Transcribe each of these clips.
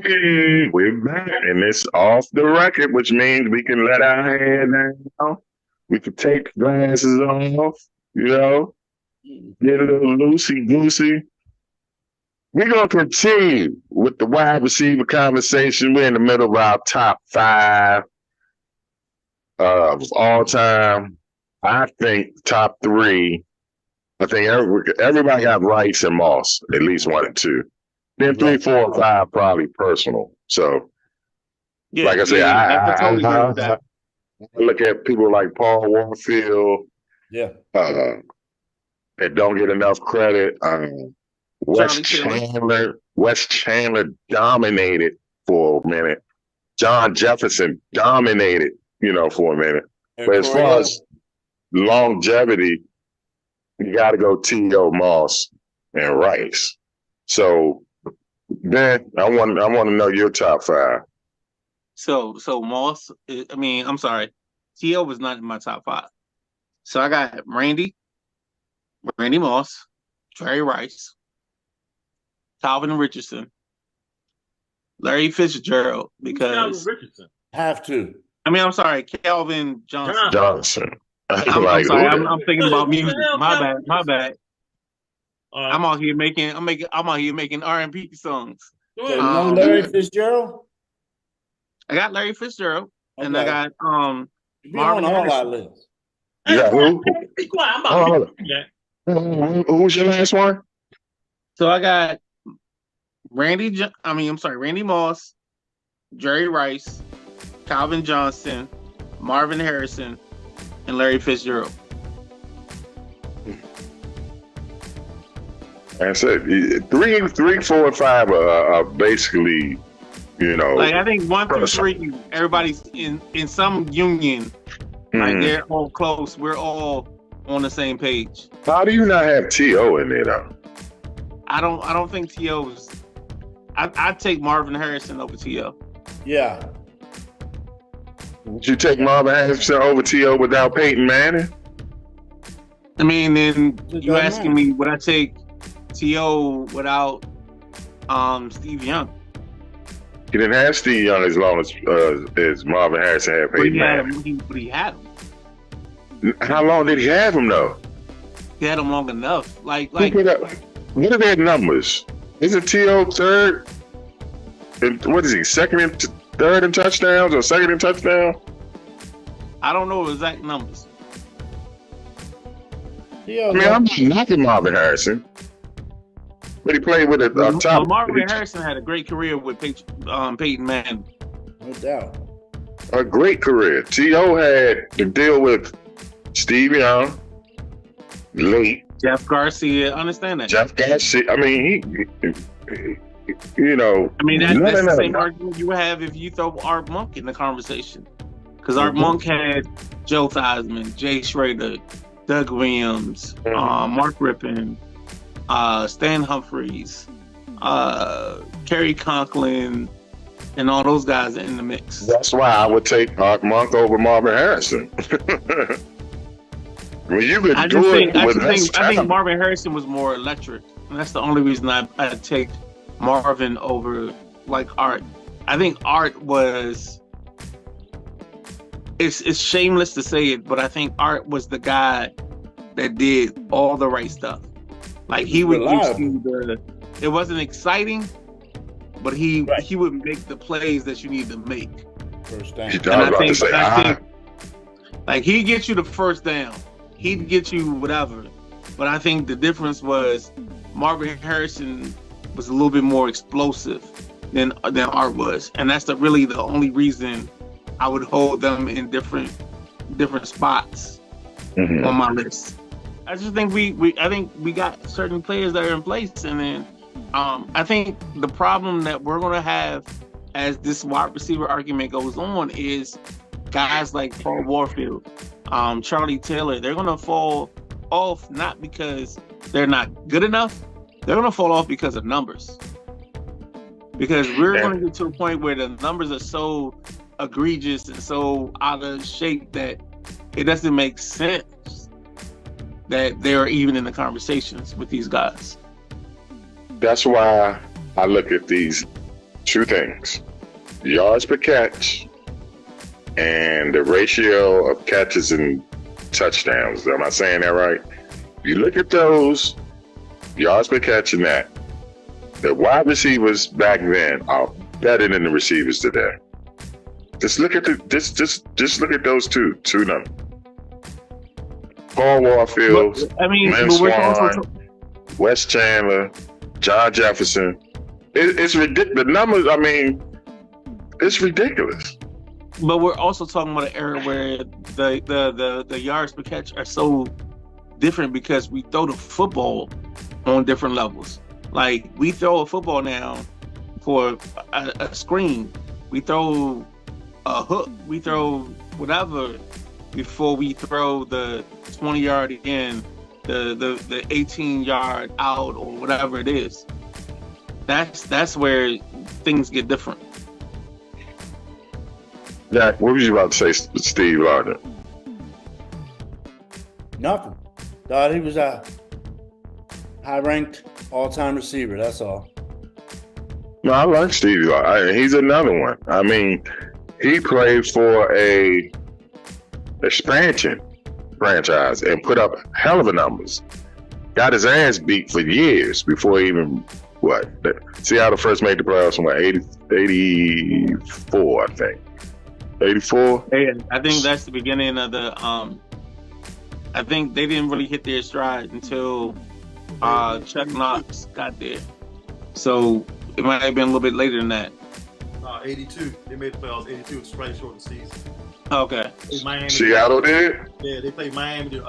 Hey, we're back, and it's off the record, which means we can let our hair down. We can take glasses off, you know, get a little loosey goosey. We're going to continue with the wide receiver conversation. We're in the middle of our top five of all time. I think top three. I think everybody got Rice and Moss, at least one and two. Then three, four, and five probably personal. So, Yeah, like I said, I totally agree with that. I look at people like Paul Warfield, that don't get enough credit. Wes Chandler dominated for a minute. John Jefferson dominated, for a minute. But as far as longevity, you got to go T.O. Moss and Rice. So, Ben, I want to know your top five. So Moss, I'm sorry, T.O. was not in my top five. So I got Randy Moss, Jerry Rice, Calvin Richardson, Larry Fitzgerald, because Calvin Richardson have to. I'm sorry, Calvin Johnson. I'm sorry, I'm thinking about music. My bad. I'm out here making R&B songs. No Larry Fitzgerald. I got Larry Fitzgerald, and I got Marvin on our list. Yeah, who? Be quiet. I'm about to Who's your last one? So I got Randy Moss, Jerry Rice, Calvin Johnson, Marvin Harrison, and Larry Fitzgerald. That's it. Three, 4, and 5 are basically, Like I think 1 through 3, everybody's in some union. Like they're all close. We're all on the same page. How do you not have T.O. in there though? I don't think T.O.'s. I'd take Marvin Harrison over T.O. Yeah. Would you take Marvin Harrison over T.O. without Peyton Manning? Then you asking me would I take T.O. without Steve Young? He didn't have Steve Young as long as Marvin Harrison had Peyton Manning. But he had him. How long did he have him though? He had him long enough. Like what are their numbers? Isn't T.O. third? And what is he? Third in touchdowns or second in touchdown? I don't know the exact numbers. I'm not knocking Marvin Harrison, but he played with a top. Marvin Harrison had a great career with Peyton Manning. No doubt. A great career. T.O. had to deal with Steve Young, late. Jeff Garcia, understand that. Jeff Garcia. that's the same argument you would have if you throw Art Monk in the conversation. Because Art Monk had Joe Theismann, Jay Schrader, Doug Williams, Mark Rippon, Stan Humphries, Kerry Conklin, and all those guys in the mix. That's why I would take Art Monk over Marvin Harrison. I think Marvin Harrison was more electric, and that's the only reason I take Marvin over like Art. I think Art was. It's shameless to say it, but I think Art was the guy that did all the right stuff. Like he would give you it wasn't exciting, but he would make the plays that you need to make. First down. I think like he'd get you the first down. He'd get you whatever. But I think the difference was Marvin Harrison was a little bit more explosive than Art was. And that's really the only reason I would hold them in different spots on my list. I just think we got certain players that are in place, and then I think the problem that we're gonna have as this wide receiver argument goes on is guys like Paul Warfield, Charlie Taylor, they're gonna fall off not because they're not good enough, they're gonna fall off because of numbers. Because we're gonna get to a point where the numbers are so egregious and so out of shape that it doesn't make sense that they're even in the conversations with these guys. That's why I look at these two things: yards per catch and the ratio of catches and touchdowns. Am I saying that right? If you look at those yards per catch and that, the wide receivers back then are better than the receivers today. Just look at just look at those two numbers. Paul Warfield, Lynn Swan, Wes Chandler, John Jefferson. It's ridiculous. The numbers, I mean, it's ridiculous. But we're also talking about an era where the yards per catch are so different because we throw the football on different levels. Like, we throw a football now for a screen. We throw a hook. We throw whatever before we throw the 20-yard in, the 18-yard out, or whatever it is. That's where things get different. Jack, what was you about to say, Steve Lardner? Nothing. Thought he was a high-ranked all-time receiver. That's all. No, I like Stevie Lardner. He's another one. I mean, he played for a expansion franchise and put up hell of a numbers. Got his ass beat for years before he even Seattle first made the playoffs in 84, I think. 84? Yeah, I think that's the beginning of the I think they didn't really hit their stride until Chuck Knox got there. So it might have been a little bit later than that. 82. They made the playoffs. 82 was right short of the season. Okay. Miami, Seattle did? Yeah, they played Miami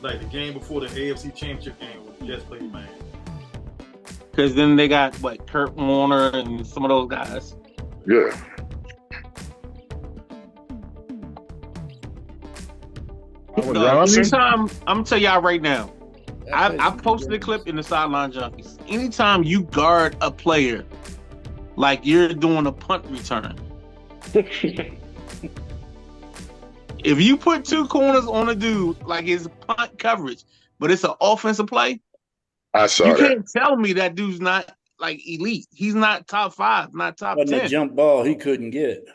like the game before the AFC Championship game. The Jets played Miami. Because then they got Kurt Warner and some of those guys. Yeah. Anytime, I'm gonna tell y'all right now, I posted a clip in the Sideline Junkies. Anytime you guard a player like you're doing a punt return, if you put two corners on a dude like it's punt coverage, but it's an offensive play, I saw you that. can't tell me that dude's not like elite. He's not top 5, not top 10. A jump ball he couldn't get.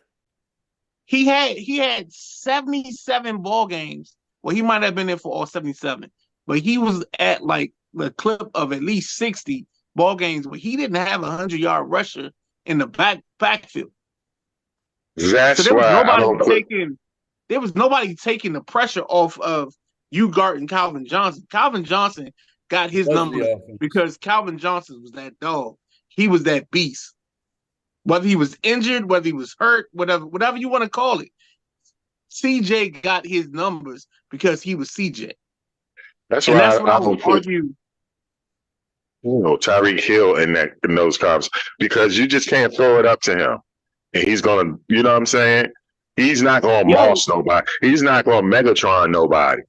He had 77 ball games. Well, he might have been there for all 77, but he was at like the clip of at least 60 ball games where he didn't have a 100-yard rusher in the backfield. That's so why there was nobody taking the pressure off of you guarding Calvin Johnson. Calvin Johnson got his numbers because Calvin Johnson was that dog. He was that beast. Whether he was injured, whether he was hurt, whatever you want to call it, CJ got his numbers because he was CJ. That's why I would argue. Tyreek Hill in those covers, because you just can't throw it up to him, and he's gonna. You know what I'm saying? He's not gonna moss nobody. He's not gonna Megatron nobody.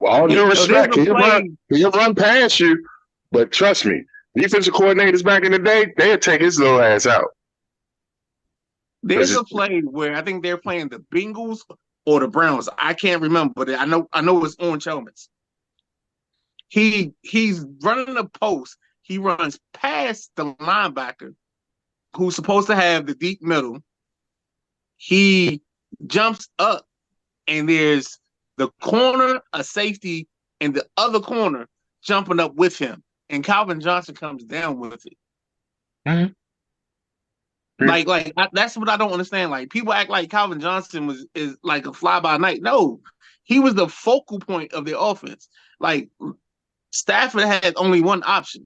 With all due respect, he'll run past you, but trust me, defensive coordinators back in the day, they'd take his little ass out. There's a play where I think they're playing the Bengals or the Browns. I can't remember, but I know it's orange helmets. He's running a post. He runs past the linebacker who's supposed to have the deep middle. He jumps up, and there's the corner, a safety, and the other corner jumping up with him. And Calvin Johnson comes down with it. Mm-hmm. That's what I don't understand. Like, people act like Calvin Johnson is like a fly by night. No, he was the focal point of the offense. Like, Stafford had only one option.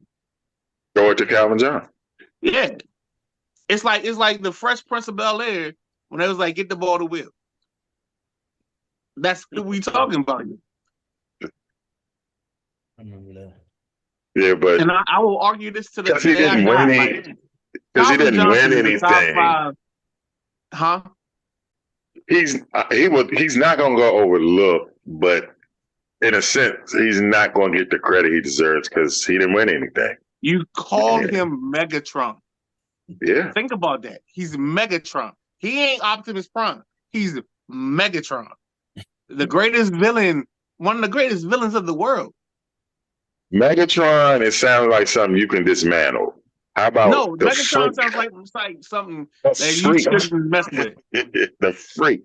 Throw it to Calvin Johnson. Yeah. It's like the Fresh Prince of Bel-Air when they was like, get the ball to Will. That's what we talking about. I remember that. Yeah, but and I will argue this to the because he didn't win because he didn't win anything. Huh? He's not gonna go overlooked, but in a sense, he's not gonna get the credit he deserves because he didn't win anything. You called him Megatron. Yeah. Think about that. He's Megatron. He ain't Optimus Prime. He's Megatron. The greatest villain, one of the greatest villains of the world. Megatron, it sounds like something you can dismantle. How about No, the Megatron freak? sounds like it's like something The that you freak. shouldn't mess with. The freak.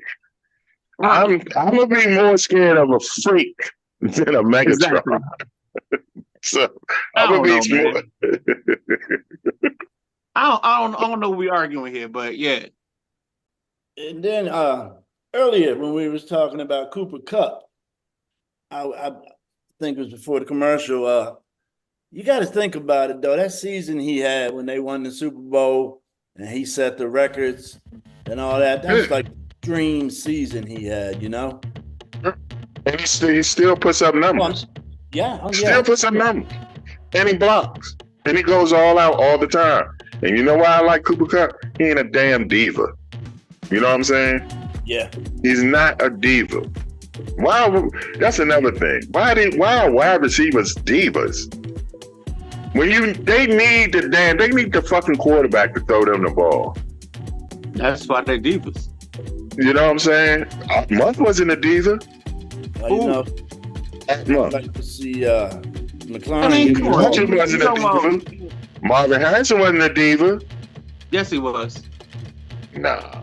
Right. I'm gonna be more scared of a freak than a Megatron. Exactly. So I I'm gonna don't be know, more. I don't know what we're arguing here, but yeah. And then earlier when we was talking about Cooper Kupp, I think it was before the commercial. You got to think about it though. That season he had when they won the Super Bowl and he set the records and all that. That was like dream season he had, you know. And he still puts up numbers. Yeah, Still puts up numbers. And he blocks. And he goes all out all the time. And you know why I like Cooper Kupp? He ain't a damn diva. You know what I'm saying? Yeah. He's not a diva. Why? That's another thing. Why are wide receivers divas? When they need the fucking quarterback to throw them the ball. That's why they're divas. You know what I'm saying? Month wasn't a diva. You know, Month. like to see McLaren. I mean, come on. Hutchins wasn't a diva. Marvin Harrison wasn't a diva. Yes, he was. Nah.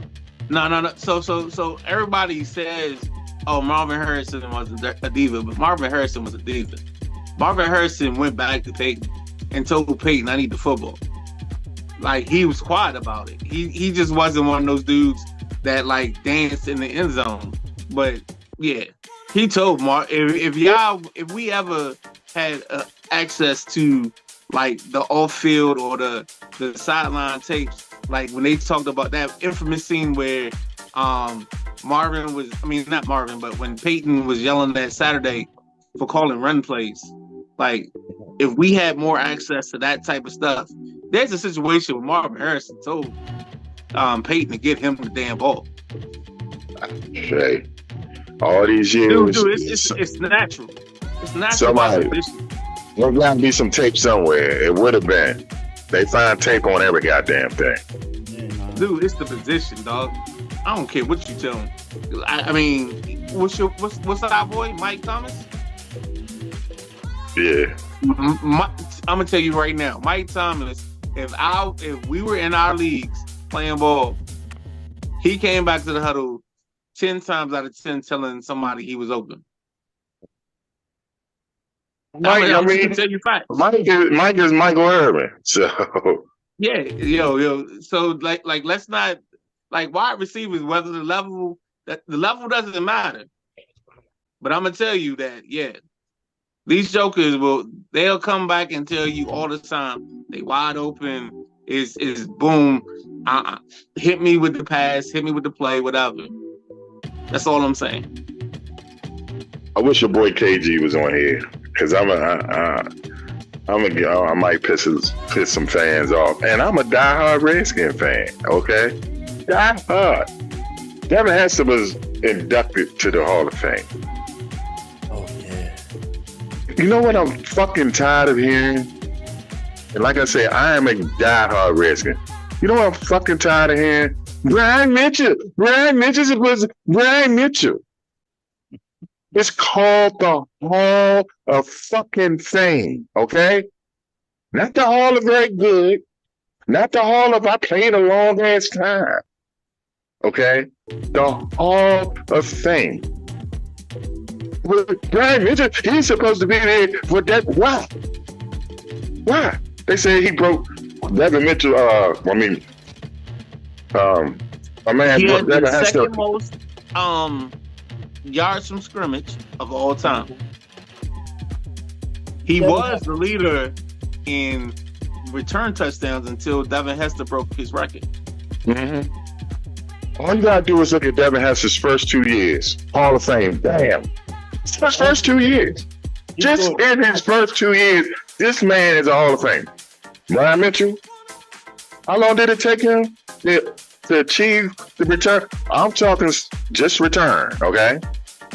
No. So everybody says, "Oh, Marvin Harrison wasn't a diva," but Marvin Harrison was a diva. Marvin Harrison went back to Peyton and told Peyton, "I need the football." Like, he was quiet about it. He just wasn't one of those dudes that like danced in the end zone. But yeah, he told Mark, if we ever had access to like the off field or the sideline tapes, like when they talked about that infamous scene where not Marvin, but when Peyton was yelling at Saturday for calling run plays, like if we had more access to that type of stuff, there's a situation where Marvin Harrison told Peyton to get him the damn ball. Hey, all these years, Dude, it's natural. It's natural. Somebody, there's got to be some tape somewhere. It would have been. They find tape on every goddamn thing. Dude, it's the position, dog. I don't care what you tell him. I mean, what's our boy, Mike Thomas? Yeah. I'm gonna tell you right now, Mike Thomas. If we were in our leagues playing ball, he came back to the huddle 10 times out of 10 telling somebody he was open. Mike, I mean, tell you facts. Mike is Michael Irvin. So yeah, yo. So like let's not like wide receivers, whether the level doesn't matter. But I'm gonna tell you that, yeah, these jokers they'll come back and tell you all the time they wide open, is boom, hit me with the pass, hit me with the play, whatever. That's all I'm saying. I wish your boy KG was on here, because I might piss some fans off, and I'm a diehard Redskin fan. Okay, diehard. Devin Hester was inducted to the Hall of Fame. Oh yeah. You know what I'm fucking tired of hearing? And like I say, I am a diehard Redskin. You know what I'm fucking tired of hearing? Brian Mitchell. It's called the Hall of fucking Fame, okay? Not the Hall of Very Good. Not the Hall of I played a long ass time. Okay? The Hall of Fame. Brian Mitchell, he's supposed to be there for that. Why? They say he broke Devin Mitchell, my man He had Devin the Hester. second most yards from scrimmage of all time. He was the leader in return touchdowns until Devin Hester broke his record. Mm-hmm. All you gotta do is look at Devin Hester's first 2 years. Hall of Fame. Damn. It's his first 2 years. Just in his first 2 years, this man is a Hall of Fame. Brian Mitchell, how long did it take him to achieve the return? I'm talking just return, okay?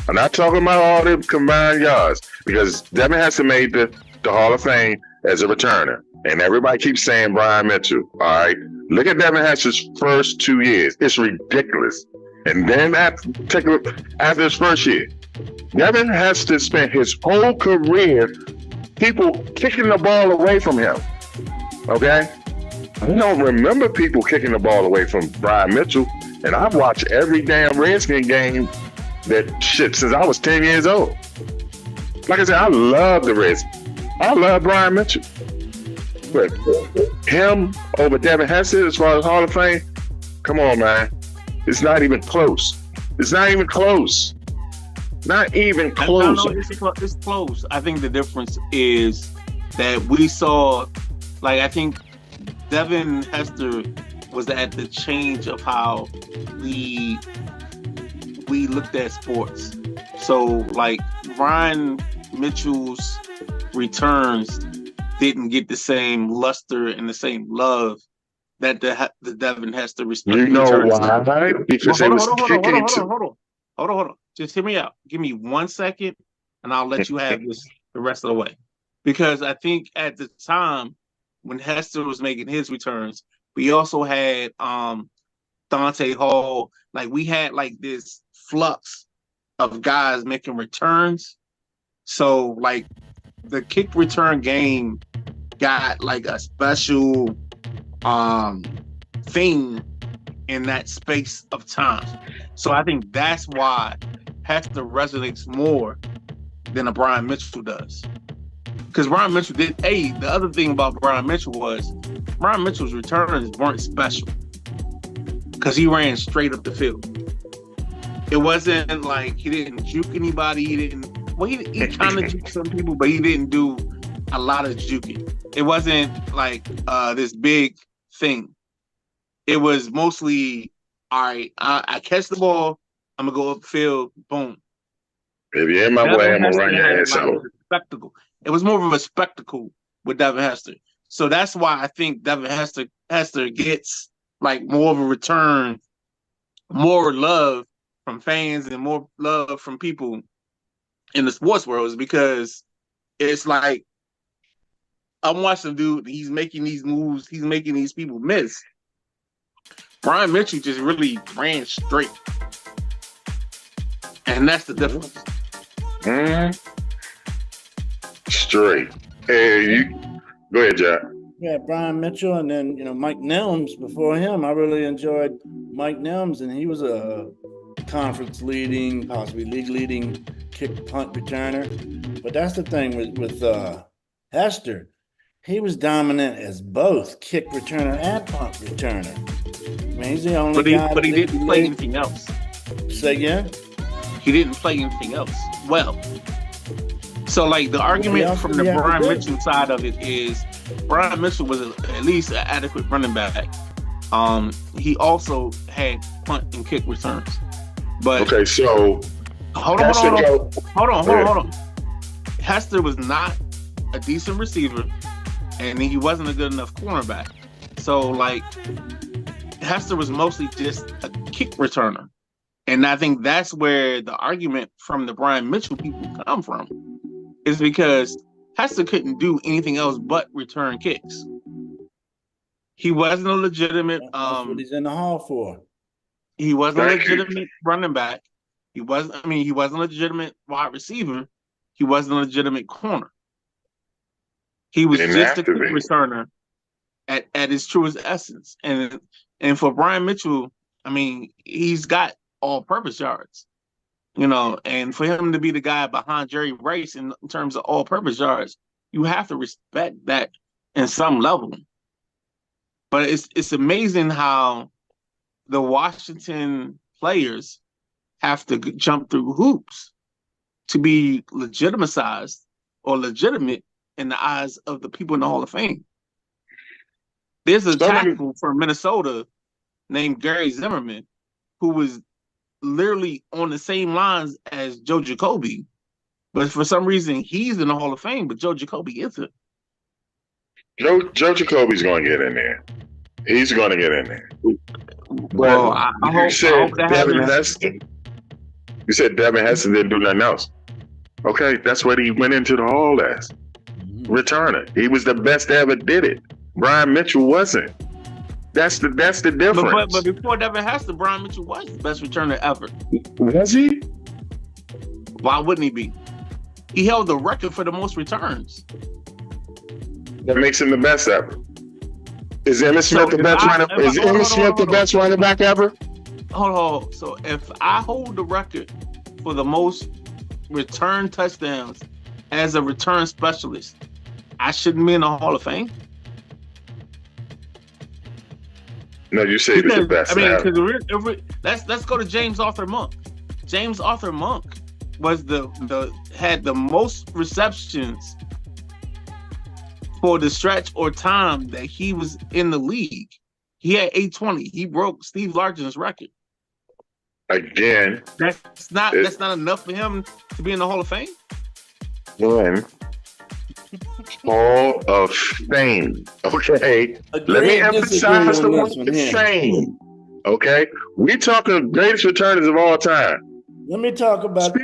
I'm not talking about all the combined yards, because Devin Hester made the Hall of Fame as a returner. And everybody keeps saying Brian Mitchell, all right? Look at Devin Hester's first 2 years. It's ridiculous. And then after his first year, Devin Hester spent his whole career people kicking the ball away from him. Okay? I don't remember people kicking the ball away from Brian Mitchell, and I've watched every damn Redskin game that shit since I was 10 years old. Like I said, I love the Redskins. I love Brian Mitchell. But him over Devin Hester as far as Hall of Fame, come on, man. It's not even close. It's not even close. Not even close. No, it's close. I think the difference is that we saw, like, I think Devin Hester was at the change of how we looked at sports. So, like, Brian Mitchell's returns didn't get the same luster and the same love that the Devin Hester returns. You know why? Because they was kicking to. Hold on. Just hear me out. Give me 1 second, and I'll let you have this the rest of the way. Because I think at the time when Hester was making his returns, we also had Dante Hall. Like, we had like this flux of guys making returns. So, like, the kick return game got like a special thing in that space of time. So I think that's why Hester resonates more than a Brian Mitchell does. Because Brian Mitchell the other thing about Brian Mitchell was Brian Mitchell's returns weren't special. Because he ran straight up the field. It wasn't like he didn't juke anybody. He kind of juked some people, but he didn't do a lot of juking. It wasn't like this big thing. It was mostly, all right, I catch the ball, I'm going to go up the field, boom. If you're in my way, I'm going to run your ass out. Spectacle. It was more of a spectacle with Devin Hester. So that's why I think Devin Hester gets like more of a return, more love from fans and more love from people in the sports world, is because it's like, I'm watching dude, he's making these moves, he's making these people miss. Brian Mitchell just really ran straight. And that's the difference. Straight. Hey, go ahead, Jack. Yeah, Brian Mitchell, and then Mike Nelms before him. I really enjoyed Mike Nelms, and he was a conference leading, possibly league leading kick punt returner. But that's the thing with Hester. He was dominant as both kick returner and punt returner. I mean, he's the only guy. But he didn't play anything else. Say again? He didn't play anything else well. So, like, the argument from the Brian Mitchell side of it is Brian Mitchell was at least an adequate running back. He also had punt and kick returns. But okay, so hold on. Hester was not a decent receiver, and he wasn't a good enough cornerback. So, like, Hester was mostly just a kick returner. And I think that's where the argument from the Brian Mitchell people come from, is because Hester couldn't do anything else but return kicks. He wasn't a legitimate. That's what he's in the hall for. He wasn't a legitimate running back. He wasn't a legitimate wide receiver. He wasn't a legitimate corner. He was just a kick returner at his truest essence. And for Brian Mitchell, I mean, he's got all-purpose yards, and for him to be the guy behind Jerry Rice in terms of all-purpose yards, you have to respect that in some level. But it's amazing how the Washington players have to jump through hoops to be legitimized or legitimate in the eyes of the people in the Hall of Fame. There's a tackle from Minnesota named Gary Zimmerman who was literally on the same lines as Joe Jacoby, but for some reason he's in the Hall of Fame, but Joe Jacoby isn't. Joe Jacoby's going to get in there. He's going to get in there. Well, I hope that Devin Hester. You said Devin Hester didn't do nothing else. Okay, that's what he went into the Hall as. Returner. He was the best that ever did it. Brian Mitchell wasn't. That's the difference. But before Devin Hester, Brian Mitchell was the best returner ever. Was he? Why wouldn't he be? He held the record for the most returns. That makes him the best ever. Is Emmitt Smith the best running? Is Emmitt Smith the best running back ever? Hold on. So if I hold the record for the most return touchdowns as a return specialist, I shouldn't be in the Hall of Fame. No, you say he's the best. I mean, let's go to James Arthur Monk. James Arthur Monk was had the most receptions for the stretch or time that he was in the league. He had 820. He broke Steve Largen's record. Again, that's not enough for him to be in the Hall of Fame. One Hall of Fame. Okay, let me emphasize the word fame. Okay, we talking greatest returners of all time. Let me talk about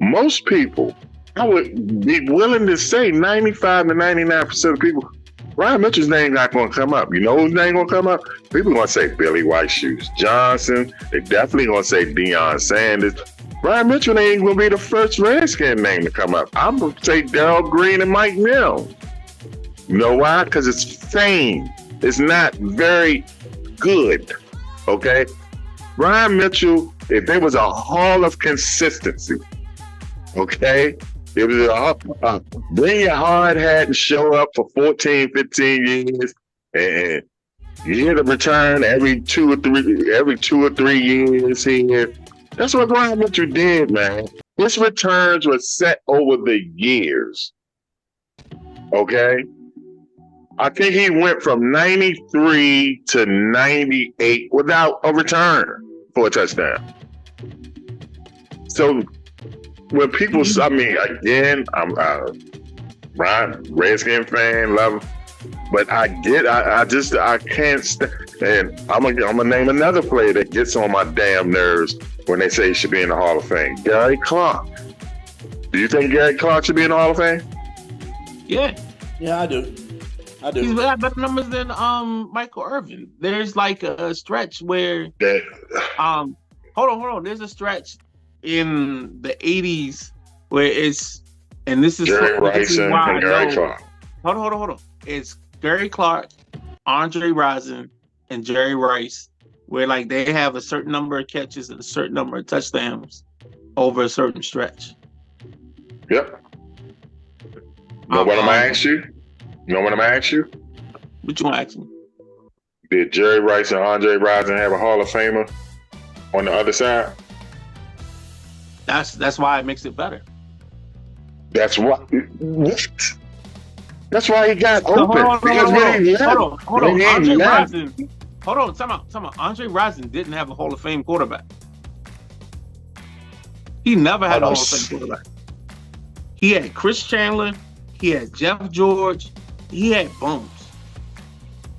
most people. I would be willing to say 95 to 99% of people, Ryan Mitchell's name not going to come up. You know whose name going to come up? People going to say Billy White Shoes Johnson. They definitely going to say Deion Sanders. Ryan Mitchell ain't going to be the first Redskin name to come up. I'm going to say Darrell Green and Mike Neal. You know why? Because it's fame. It's not very good. Okay? Ryan Mitchell, if there was a hall of consistency, okay? It was bring your hard hat and show up for 14, 15 years, and you hit a return every two or three years here. That's what Ryan Mitchell did, man. His returns were set over the years. Okay? I think he went from 93 to 98 without a return for a touchdown. So when people, I mean, again, I'm Ryan, Redskin fan, love him, but I can't and I'm gonna name another player that gets on my damn nerves when they say he should be in the Hall of Fame. Gary Clark. Do you think Gary Clark should be in the Hall of Fame? Yeah. Yeah, I do. He's got better numbers than Michael Irvin. There's like a stretch where hold on. There's a stretch in the 80s where it's, and this is Jerry Rice and Gary Clark. Hold on. It's Gary Clark, Andre Rison, and Jerry Rice, where like they have a certain number of catches and a certain number of touchdowns over a certain stretch. Yep. Know what I'm gonna ask you? You know what I'm gonna ask you? What you gonna ask me? Did Jerry Rice and Andre Rison have a Hall of Famer on the other side? That's why it makes it better. That's why. That's why he got open. Hold on. Time out. Andre Rison didn't have a Hall of Fame quarterback. He never had a Hall of Fame quarterback. He had Chris Chandler. He had Jeff George. He had Bones.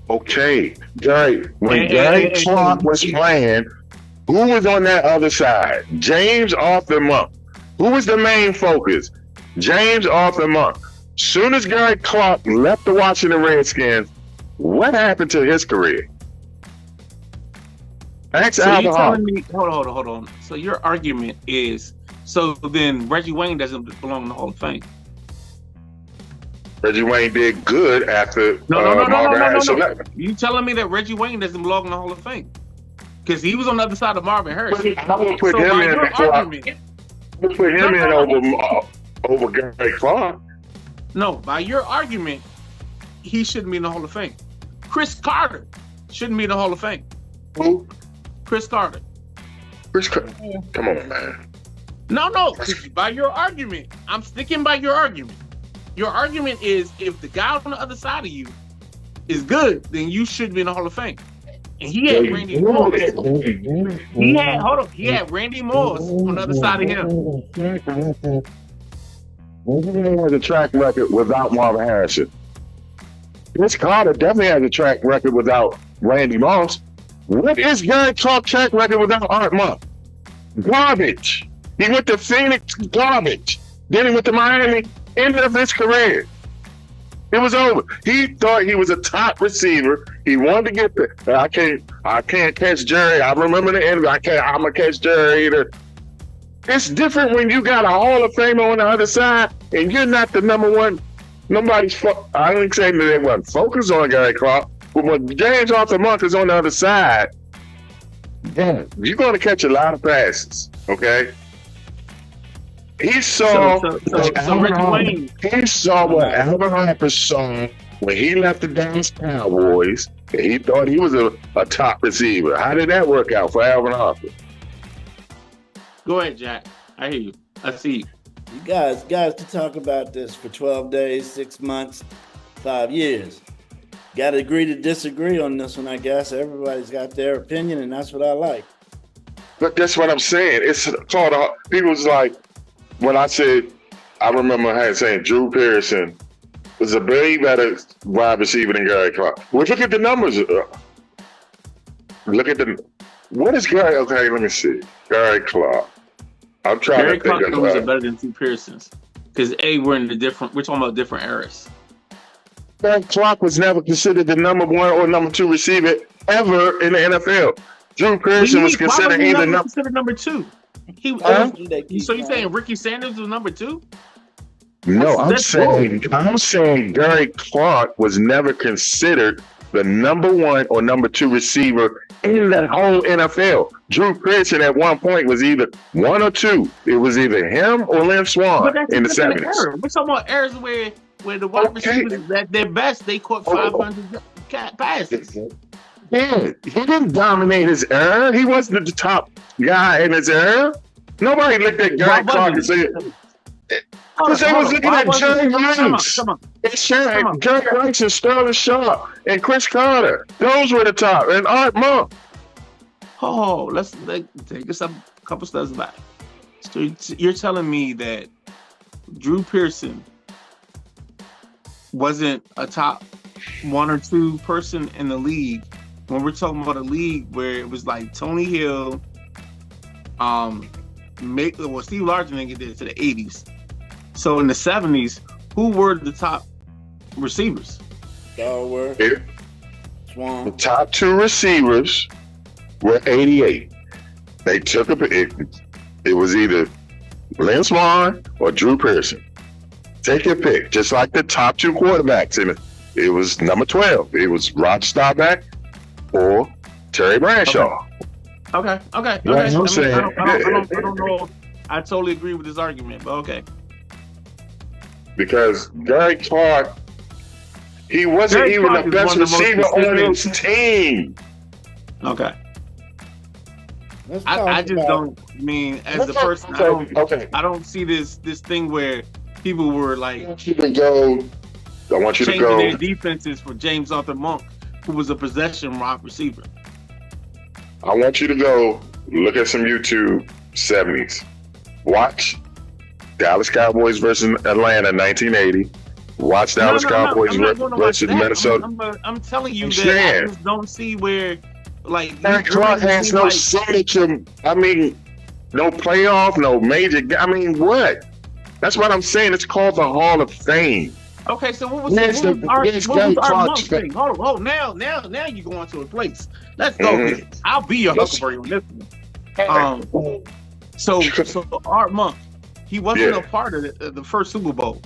Okay, Gary. When Gary Clark was playing, who was on that other side? James Arthur Monk. Who was the main focus? James Arthur Monk. Soon as Gary Clark left the Washington Redskins, what happened to his career? So you're telling me, hold on. So your argument is, so then Reggie Wayne doesn't belong in the Hall of Fame. Reggie Wayne did good after No. You telling me that Reggie Wayne doesn't belong in the Hall of Fame? Because he was on the other side of Marvin Harrison. I would put him in over Gary Clark. No, by your argument, he shouldn't be in the Hall of Fame. Chris Carter shouldn't be in the Hall of Fame. Who? Chris Carter. Come on, man. No. By your argument, I'm sticking by your argument. Your argument is if the guy on the other side of you is good, then you should be in the Hall of Fame. And he had Randy Moss. He had Randy Moss on the other side of him. He has a track record without Marvin Harrison. Chris Carter definitely has a track record without Randy Moss. What is Gary Clark's track record without Art Monk? Garbage. He went to Phoenix, garbage. Then he went to Miami, ended up his career. It was over. He thought he was a top receiver. He wanted to get there. I can't catch Jerry. I remember the end. I'm gonna catch Jerry either. It's different when you got a Hall of Famer on the other side and you're not the number one. I didn't say that they wasn't focused on Gary Clark, when James Arthur Monk is on the other side, yeah, you're going to catch a lot of passes. Okay. He saw he saw what Alvin Harper saw when he left the Dallas Cowboys, and he thought he was a top receiver. How did that work out for Alvin Harper? Go ahead, Jack. I hear you. I see you. You guys to talk about this for 12 days, 6 months, 5 years. Got to agree to disagree on this one, I guess. Everybody's got their opinion, and that's what I like. But that's what I'm saying. It's called, people was like, when I said, I remember saying Drew Pearson was a way better wide receiver than Gary Clark. Well, look at the numbers. What is Gary? Okay, let me see. Gary Clark. I'm trying Gary to think Clark of numbers are better than Drew Pearson's. Because we're talking about different eras. Gary Clark was never considered the number 1 or number 2 receiver ever in the NFL. Drew Pearson was considered either number 2. So you saying Ricky Sanders was number 2? No, I'm saying Gary Clark was never considered the number 1 or number 2 receiver in the whole NFL. Drew Pearson at one point was either 1 or 2. It was either him or Lynn Swann in the 70s. We're talking about eras where the wide receivers at their best, they caught 500 passes. Yeah, he didn't dominate his era. He wasn't the top guy in his era. Nobody looked at Gary Clark and said, because they was looking at Jerry Rice. Jerry Rice and Sterling Sharp and Chris Carter. Those were the top. And Art Monk. Oh, let's take us a couple steps back. So you're telling me that Drew Pearson wasn't a top 1 or 2 person in the league when we're talking about a league where it was like Tony Hill, Steve Largent didn't get there to the 80s. So in the 70s, who were the top receivers? Swan. The top 2 receivers were 88. They took it was either Lynn Swann or Drew Pearson. Take your pick. Just like the top 2 quarterbacks in it. It was number 12. It was Rod Staubach or Terry Bradshaw. Okay. I don't know. I totally agree with this argument, but okay. Because Gary Clark, he wasn't even the best receiver on his team. Okay. I just don't mean as a person. I don't see this thing where people were like I want you to go. Changing their defenses for James Arthur Monk, who was a possession wide receiver. I want you to go look at some YouTube 70s. Watch Dallas Cowboys versus Atlanta 1980. Watch Dallas Cowboys versus Minnesota. I'm telling you that I just don't see where Gary Clark has no signature. I mean, no playoff, no major. I mean, what? That's what I'm saying. It's called the Hall of Fame. Okay, so what was our Monk thing? Hold on, now you're going to a place. Let's go. I'll be your Huckleberry on this one. So Art Monk, he wasn't a part of the first Super Bowl.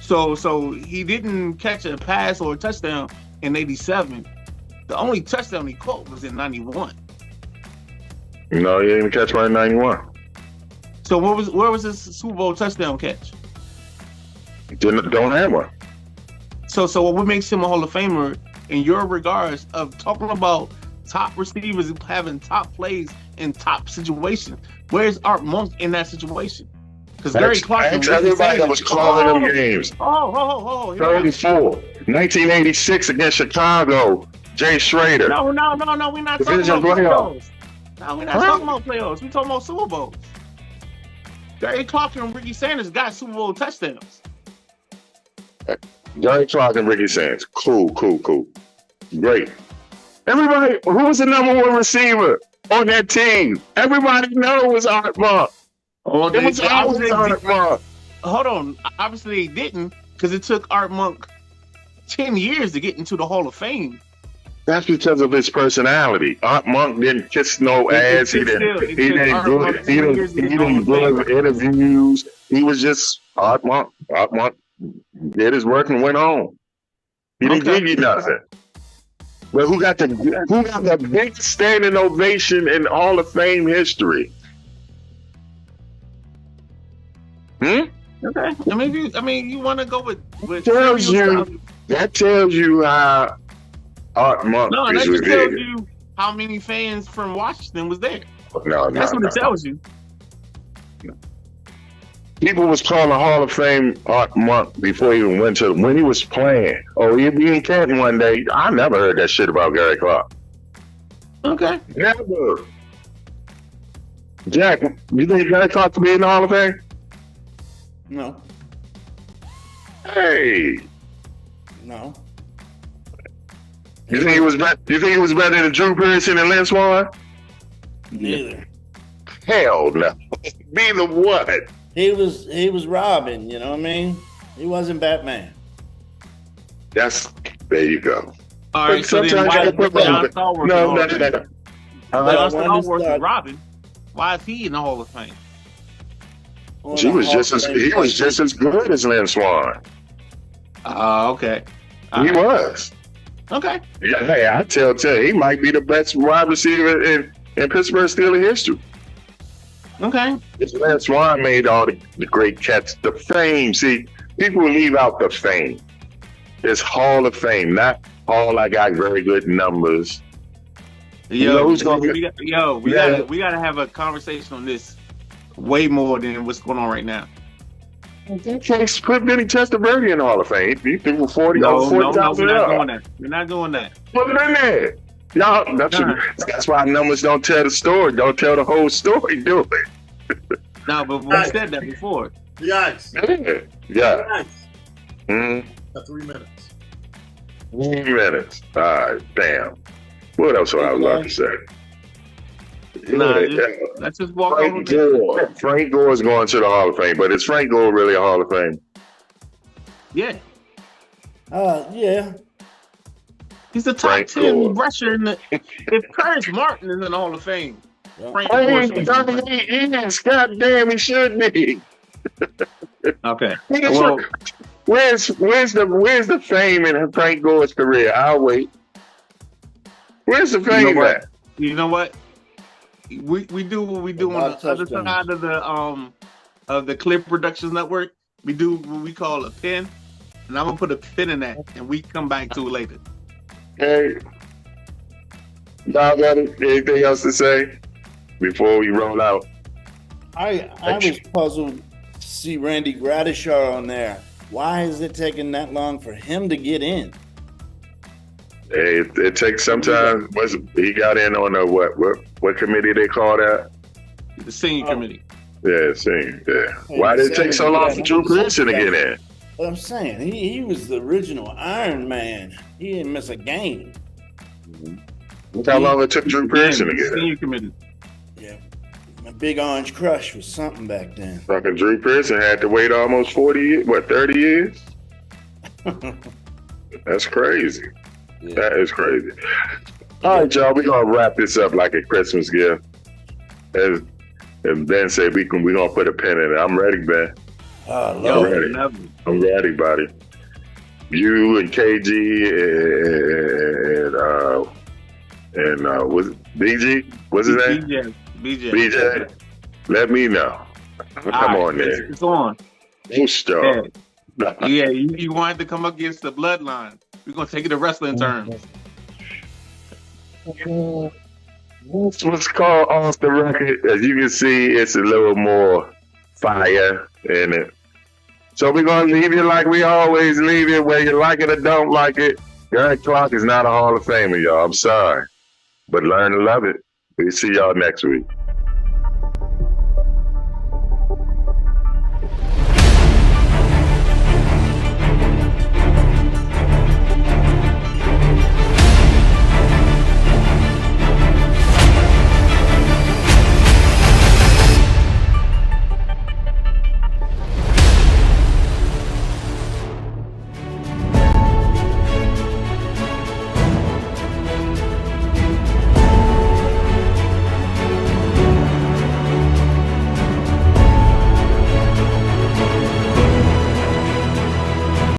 So he didn't catch a pass or a touchdown in '87. The only touchdown he caught was in '91. No, he didn't catch one in '91. So where was his Super Bowl touchdown catch? Don't have one. So what makes him a Hall of Famer in your regards of talking about top receivers having top plays in top situations? Where's Art Monk in that situation? Because Gary Clark, everybody that was calling them games. 34, 1986 against Chicago. Jay Schrader. No, we're not talking about playoffs. No, we're not talking about playoffs. We're talking about Super Bowls. Gary Clark and Ricky Sanders got Super Bowl touchdowns. Gary Clark and Ricky Sanders. Cool. Great. Everybody, who was the number 1 receiver on that team? Everybody knows Art Monk. It was always Art Monk. Hold on. Obviously, they didn't, because it took Art Monk 10 years to get into the Hall of Fame. That's because of his personality. Art Monk didn't kiss no ass. He didn't give interviews. He was just Art Monk. Art Monk did his work and went on. He didn't Okay. give you nothing. But who got the big standing ovation in Hall of Fame history? Okay. I mean, you want to go with Tells serial you that tells you how Art Monk No, is that just tells revered. you how many fans from Washington was there. No, That's what it tells you. People was calling Hall of Fame Art Monk before he even went to when he was playing. Oh, he'd be in Canton one day. I never heard that shit about Gary Clark. Okay. Never. Jack, you think Gary Clark to be in the Hall of Fame? No, Hey, no. you think he was better? You think he was better than Drew Pearson and Lynn Swann? Neither. Hell no. Be the what? He was Robin, you know what I mean? He wasn't Batman. There you go. All But right. So then, sometimes why you is gotta put John both. Stallworth in the No. Hall of Fame? But I John wanted to Stallworth start- is Robin. Why is he in the Hall of Fame? on He the was Hall just of as Fame he was just as good as Lynn Swann. Okay. He was. Okay. Yeah, hey, I tell he might be the best wide receiver in Pittsburgh Steelers history. Okay. Lynn Swann made all the great catches. The fame, see, people leave out the fame. It's Hall of Fame, not all I got very good numbers. You know who's gonna we Yeah. gotta have a conversation on this way more than what's going on right now. You can't put Vinny Testaverde in the Hall of Fame. You think we're 40 No, over we're not 40,000 doing that. We're not doing that. Put it in there. Y'all, that's why numbers don't tell the story. Don't tell the whole story, do it. No, but we said that before. Yikes. Yeah. Yikes. Mm-hmm. 3 minutes. 3 minutes. All right, damn. What else would I love to say? Nah, Yeah. let's just walk over Frank there. Gore. Frank Gore is going to the Hall of Fame, but is Frank Gore really a Hall of Fame? Yeah. Yeah. He's the top Frank 10 Gore. rusher in the. If Curtis Martin is in the Hall of Fame, Yeah. Frank Oh, Gore he's should be in the Hall of Fame. 38 years. God damn, he should be. Okay. Well, Where's the fame in Frank Gore's career? I'll wait. Where's the fame what? at? you know what? We do what we do A on lot the of other touchdowns. side of the Clip Productions Network. We do what we call a pin, and I'm gonna put a pin in that, and we come back to it later. Hey, y'all got anything else to say before we roll out? I was puzzled to see Randy Gradishar on there. Why is it taking that long for him to get in? Hey, it takes sometimes. He got in on a what committee they call that? The senior committee. Yeah, Why did it take so long for Drew Pearson to get in? But I'm saying he was the original Iron Man. He didn't miss a game. Look how long it took Drew Pearson to The get in. senior committee. Yeah, my big orange crush was something back then. Fucking Drew Pearson had to wait almost 40 years, 30 years? That's crazy. Yeah. That is crazy. All right, y'all, we're gonna wrap this up like a Christmas gift. And Ben said we're gonna put a pin in it. I'm ready, Ben. Oh, Yo, Lord. ready. never. I'm ready, buddy. You and KG and was it BG? What's his name? BJ. BJ. Let me know. Come All right, on there. It's on. Boost Yeah, y'all. you wanted to come up against the bloodline. We're gonna take it to wrestling terms. This was called Off the Record. As you can see, it's a little more fire in it. So we're going to leave you like we always leave it, whether you like it or don't like it. Gary Clark is not a Hall of Famer, y'all. I'm sorry. But learn to love it. We'll see y'all next week.